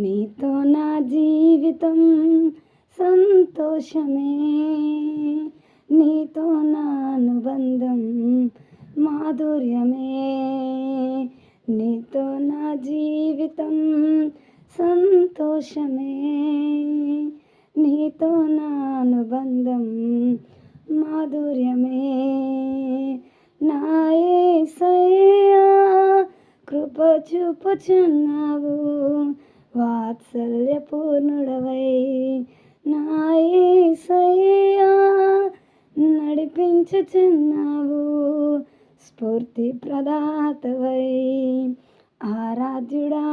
నీతో నా జీవితం సంతోషమే, నీతో నా అనుబంధం మాధుర్యమే, నీతో నా జీవితం సంతోషమే, నీతో నా అనుబంధం మాధుర్యమే. నా యేసయ్యా కృప చూపుచున్నావు, వాత్సల్యపూర్ణుడవై నా యేసయ్యా నడిపించుచున్నావు, స్ఫూర్తి ప్రదాతవై ఆరాధ్యుడా